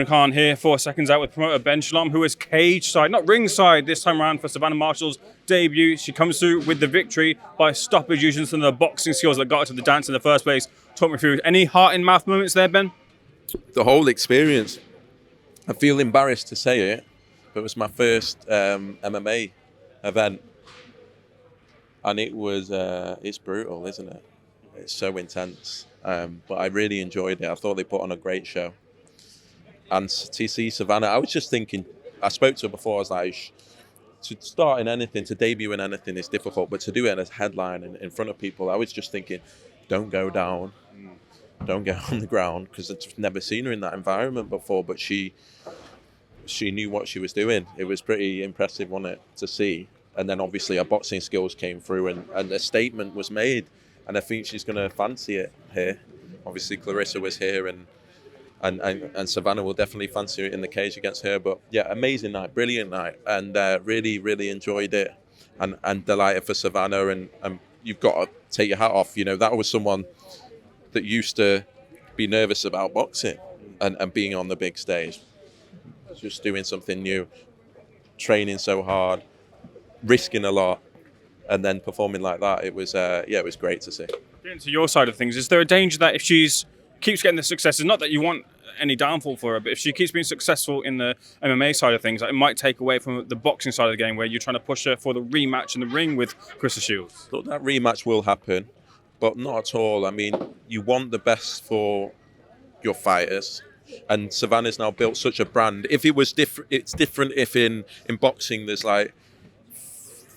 Hearn here for Seconds Out with promoter Ben Shalom, who is cage side, not ringside this time around for Savannah Marshall's debut. She comes through with the victory by stoppage using some of the boxing skills that got her to the dance in the first place. Talk me through any heart in mouth moments there, Ben? The whole experience. I feel embarrassed to say it, but it was my first MMA event, and it was it's brutal, isn't it? It's so intense, but I really enjoyed it. I thought they put on a great show. And to see Savannah, I was just thinking, I spoke to her before, I was like, to start in anything, to debut in anything is difficult, but to do it as headline in front of people, I was just thinking, don't go down, don't get on the ground, because I've just never seen her in that environment before, but she knew what she was doing. It was pretty impressive, wasn't it, to see. And then obviously her boxing skills came through and a statement was made, and I think she's going to fancy it here. Obviously Claressa was here, and Savannah will definitely fancy it in the cage against her. But yeah, amazing night, brilliant night, and really enjoyed it, and delighted for Savannah. And you've got to take your hat off. You know, that was someone that used to be nervous about boxing and being on the big stage, just doing something new, training so hard, risking a lot, and then performing like that. It was it was great to see. Getting to your side of things, is there a danger that if she's keeps getting the successes, not that you want any downfall for her, but if she keeps being successful in the MMA side of things, it might take away from the boxing side of the game, where you're trying to push her for the rematch in the ring with Claressa Shields? Thought that rematch will happen, but not at all. I mean, you want the best for your fighters, and Savannah's now built such a brand. If it was different, it's different if in boxing there's like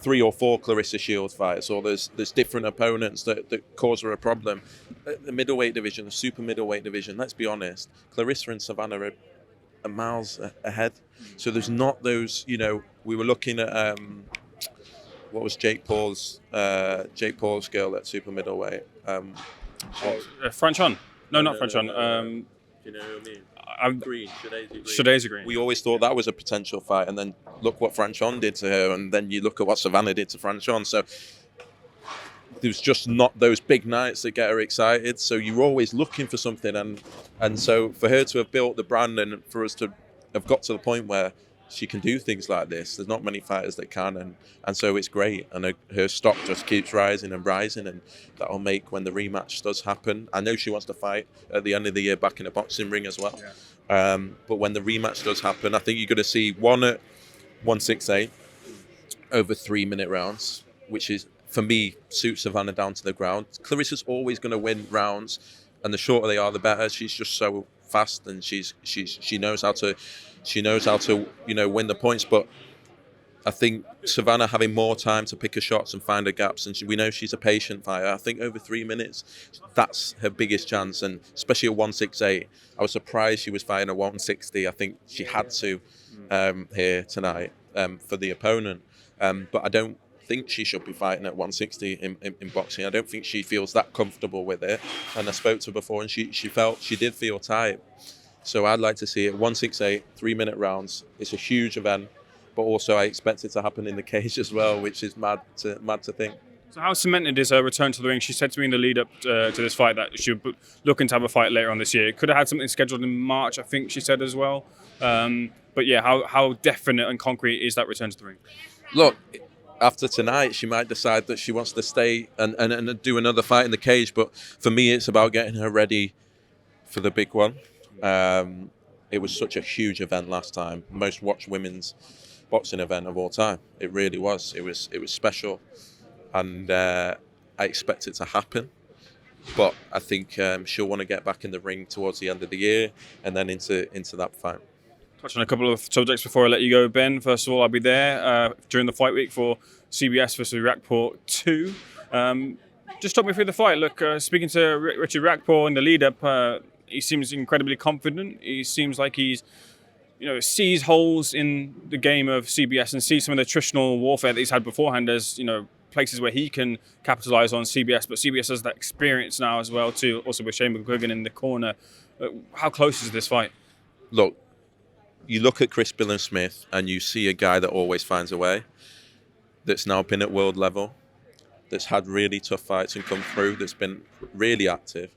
3 or 4 Claressa Shields fights, or there's different opponents that cause her a problem. The middleweight division, the super middleweight division, let's be honest, Claressa and Savannah are miles ahead. So there's not those, you know, we were looking at, what was Jake Paul's girl at super middleweight? Franchon? No, not Franchon. You know what I mean? Green, Shaday's Green. We always thought that was a potential fight, and then look what Franchon did to her, and then you look at what Savannah did to Franchon. So there's just not those big nights that get her excited. So you're always looking for something, and so for her to have built the brand, and for us to have got to the point where she can do things like this, there's not many fighters that can, and so it's great. And her stock just keeps rising, and that'll make when the rematch does happen. I know she wants to fight at the end of the year back in a boxing ring as well. Yeah. But when the rematch does happen, I think you're going to see one at 168 over 3-minute rounds, which is, for me, suits Savannah down to the ground. Claressa's always going to win rounds, and the shorter they are, the better. She's just so fast, and she knows how to win the points. But I think Savannah having more time to pick her shots and find her gaps, and we know she's a patient fighter. I think over 3 minutes, that's her biggest chance, and especially at 168. I was surprised she was fighting at 160. I think she had to here tonight for the opponent, but I don't think she should be fighting at 160 in boxing. I don't think she feels that comfortable with it, and I spoke to her before, and she did feel tight. So I'd like to see it 168, 3-minute rounds. It's a huge event, but also I expect it to happen in the cage as well, which is mad to think. So how cemented is her return to the ring? She said to me in the lead up to this fight that she would be looking to have a fight later on this year. Could have had something scheduled in March, I think she said as well. But yeah, how definite and concrete is that return to the ring? Look, after tonight, she might decide that she wants to stay and do another fight in the cage. But for me, it's about getting her ready for the big one. It was such a huge event last time, most watched women's boxing event of all time. It really was. It was special, and I expect it to happen. But I think she'll want to get back in the ring towards the end of the year, and then into that fight. Touch on a couple of subjects before I let you go, Ben. First of all, I'll be there during the fight week for CBS versus Riakporhe 2. Just talk me through the fight. Look, speaking to Richard Riakporhe in the lead-up, he seems incredibly confident. He seems like he's, sees holes in the game of CBS and sees some of the attritional warfare that he's had beforehand as, places where he can capitalize on CBS. But CBS has that experience now as well, too, also with Shane McGuigan in the corner. How close is this fight? Look, you look at Chris Billam-Smith and you see a guy that always finds a way, that's now been at world level, that's had really tough fights and come through, that's been really active.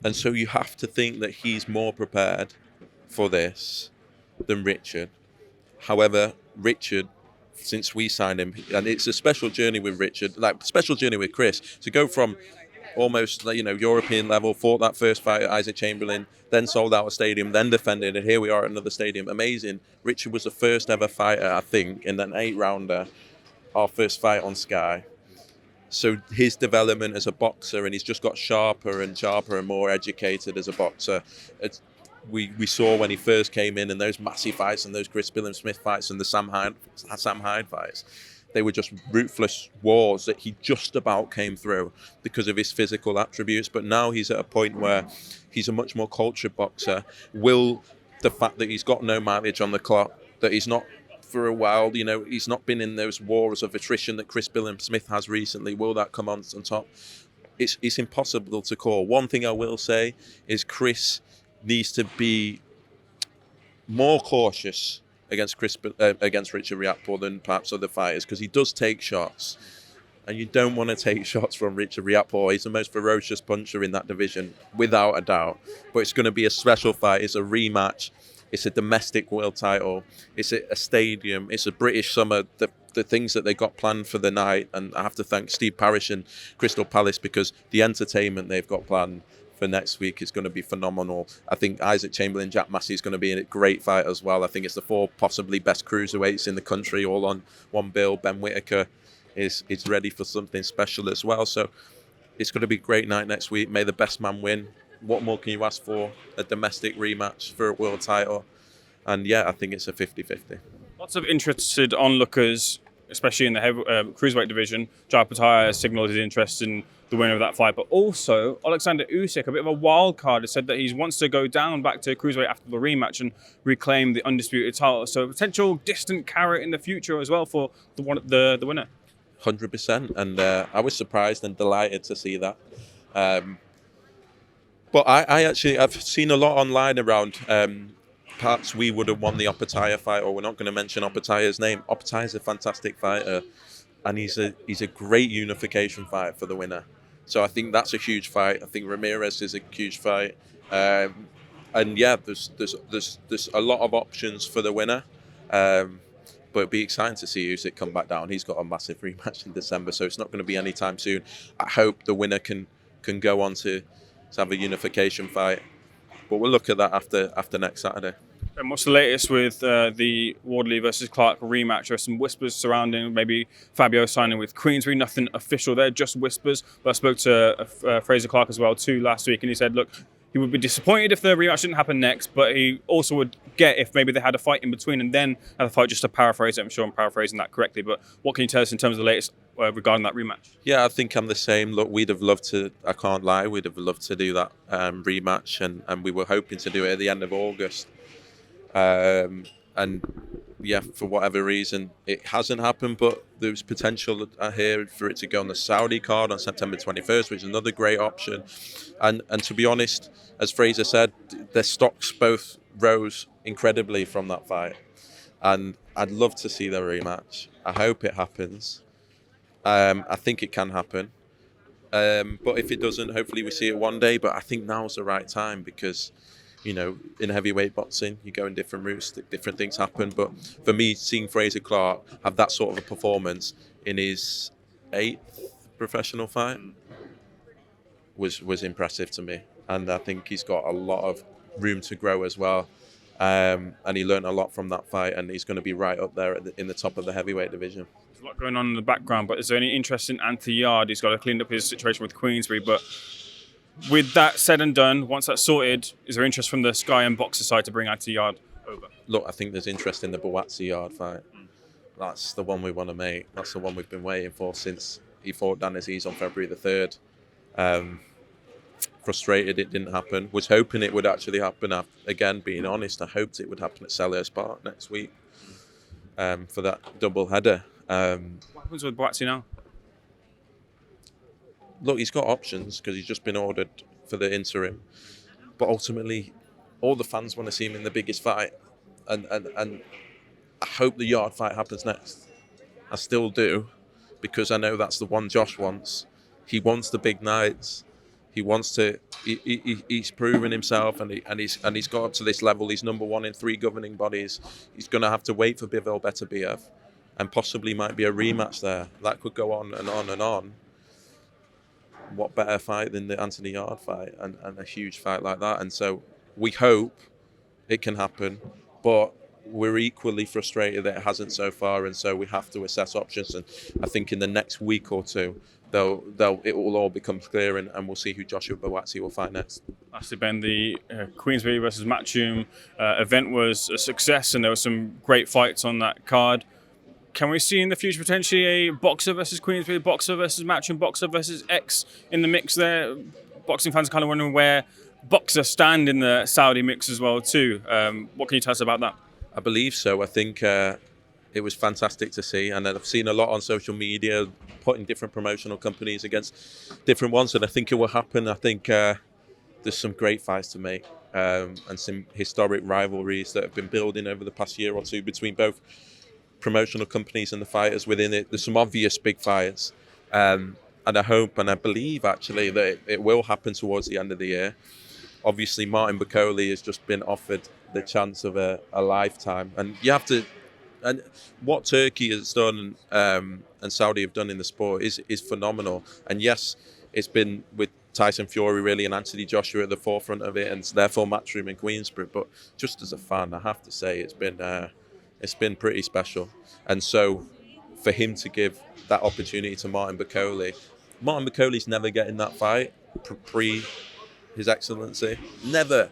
And so you have to think that he's more prepared for this than Richard. However, Richard, since we signed him, and it's a special journey with Richard, like special journey with Chris, to go from almost, European level, fought that first fight at Isaac Chamberlain, then sold out a stadium, then defended, and here we are at another stadium. Amazing. Richard was the first ever fighter, I think, in an 8-rounder, our first fight on Sky. So his development as a boxer, and he's just got sharper and more educated as a boxer. We saw when he first came in those massive fights and those Chris Billam-Smith fights and the Sam Hyde fights. They were just ruthless wars that he just about came through because of his physical attributes. But now he's at a point where he's a much more cultured boxer. Will the fact that he's got no mileage on the clock, that he's not for a while, he's not been in those wars of attrition that Chris Billam-Smith has recently, will that come on top? It's impossible to call. One thing I will say is Chris needs to be more cautious against Richard Riakporhe than perhaps other fighters, because he does take shots, and you don't want to take shots from Richard Riakporhe. He's the most ferocious puncher in that division, without a doubt. But it's going to be a special fight. It's a rematch. It's a domestic world title. It's a stadium. It's a British summer. The things that they got planned for the night, and I have to thank Steve Parish and Crystal Palace, because the entertainment they've got planned for next week is going to be phenomenal. I think Isaac Chamberlain, Jack Massey is going to be a great fight as well. I think it's the 4 possibly best cruiserweights in the country all on one bill. Ben Whittaker is ready for something special as well. So it's going to be a great night next week. May the best man win. What more can you ask for? A domestic rematch for a world title. And yeah, I think it's a 50-50. Lots of interested onlookers, especially in the cruiserweight division. Jai Pataya has signalled his interest in the winner of that fight, but also Alexander Usyk, a bit of a wild card, has said that he wants to go down back to cruiserweight after the rematch and reclaim the undisputed title. So a potential distant carrot in the future as well for the winner. 100%, and I was surprised and delighted to see that. But I've seen a lot online around. Perhaps we would have won the Opataya fight, or we're not going to mention Opataya's name. Opataya's a fantastic fighter, and he's a great unification fight for the winner. So I think that's a huge fight. I think Ramirez is a huge fight, and yeah, there's a lot of options for the winner. But it'd be exciting to see Usyk come back down. He's got a massive rematch in December, so it's not going to be anytime soon. I hope the winner can go on to have a unification fight, but we'll look at that after next Saturday. And what's the latest with the Wardley versus Clark rematch? There's some whispers surrounding maybe Fabio signing with Queensbury. Nothing official there, just whispers. But I spoke to Fraser Clark as well too last week, and he said, look, he would be disappointed if the rematch didn't happen next, but he also would get if maybe they had a fight in between and then had a fight, just to paraphrase it. I'm sure I'm paraphrasing that correctly, but what can you tell us in terms of the latest regarding that rematch? Yeah, I think I'm the same. Look, we'd have loved to, I can't lie, we'd have loved to do that rematch, and we were hoping to do it at the end of August. And yeah, for whatever reason, it hasn't happened, but there's potential here for it to go on the Saudi card on September 21st, which is another great option. And to be honest, as Fraser said, their stocks both rose incredibly from that fight. And I'd love to see the rematch. I hope it happens. I think it can happen. But if it doesn't, hopefully we see it one day. But I think now's the right time because, you know, in heavyweight boxing, you go in different routes, different things happen. But for me, seeing Fraser Clark have that sort of a performance in his 8th professional fight was impressive to me. And I think he's got a lot of room to grow as well. And he learned a lot from that fight, and he's going to be right up there in the top of the heavyweight division. There's a lot going on in the background, but is there any interest in Anthony Yarde? He's got to clean up his situation with Queensbury, but with that said and done, once that's sorted, is there interest from the Sky and Boxer side to bring Anthony Yarde over? Look, I think there's interest in the Buatsi Yarde fight. That's the one we want to make. That's the one we've been waiting for since he fought Dan Aziz on February the 3rd. Frustrated it didn't happen. Was hoping it would actually happen. Again, being honest, I hoped it would happen at Selhurst Park next week for that double header. What happens with Buatsi now? Look, he's got options because he's just been ordered for the interim. But ultimately, all the fans want to see him in the biggest fight. And I hope the Yarde fight happens next. I still do, because I know that's the one Josh wants. He wants the big nights. He wants to. He's proven himself, and he's got up to this level. He's number one in 3 governing bodies. He's going to have to wait for Bivol Beterbiev, and possibly might be a rematch there. That could go on and on and on. What better fight than the Anthony Yarde fight, and a huge fight like that? And so we hope it can happen, but we're equally frustrated that it hasn't so far, and so we have to assess options. And I think in the next week or two, it will all become clear, and we'll see who Joshua Buatsi will fight next. Lastly, Ben, the Queensberry versus Matchroom event was a success, and there were some great fights on that card. Can we see in the future potentially a boxer versus Queensberry, boxer versus Matchroom, boxer versus X in the mix there? Boxing fans are kind of wondering where boxer stand in the Saudi mix as well too. What can you tell us about that? I believe so. I think it was fantastic to see, and I've seen a lot on social media putting different promotional companies against different ones, and I think it will happen. I think there's some great fights to make, and some historic rivalries that have been building over the past year or two between both promotional companies and the fighters within it. There's some obvious big fights, and I hope and I believe actually that it will happen towards the end of the year. Obviously, Martin Bakole has just been offered the chance of a lifetime, and you have to. And what Turkey has done and Saudi have done in the sport is phenomenal. And yes, it's been with Tyson Fury really and Anthony Joshua at the forefront of it, and therefore Matchroom in Queensberry. But just as a fan, I have to say it's been pretty special. And so for him to give that opportunity to Martin Bakole's never getting that fight pre His Excellency, never.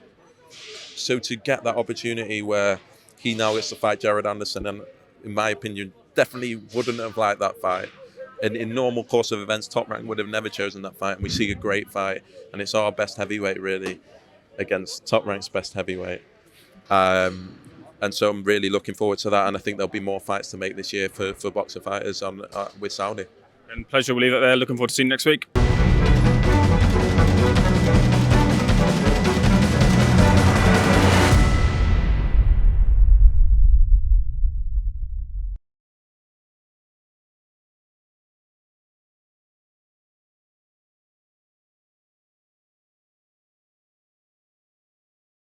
So to get that opportunity where he now gets to fight Jared Anderson, and in my opinion, definitely wouldn't have liked that fight. And in normal course of events, Top Rank would have never chosen that fight. And we see a great fight, and it's our best heavyweight really against Top Rank's best heavyweight. And so I'm really looking forward to that, and I think there'll be more fights to make this year for boxer fighters with Saudi. And pleasure, we'll leave it there. Looking forward to seeing you next week.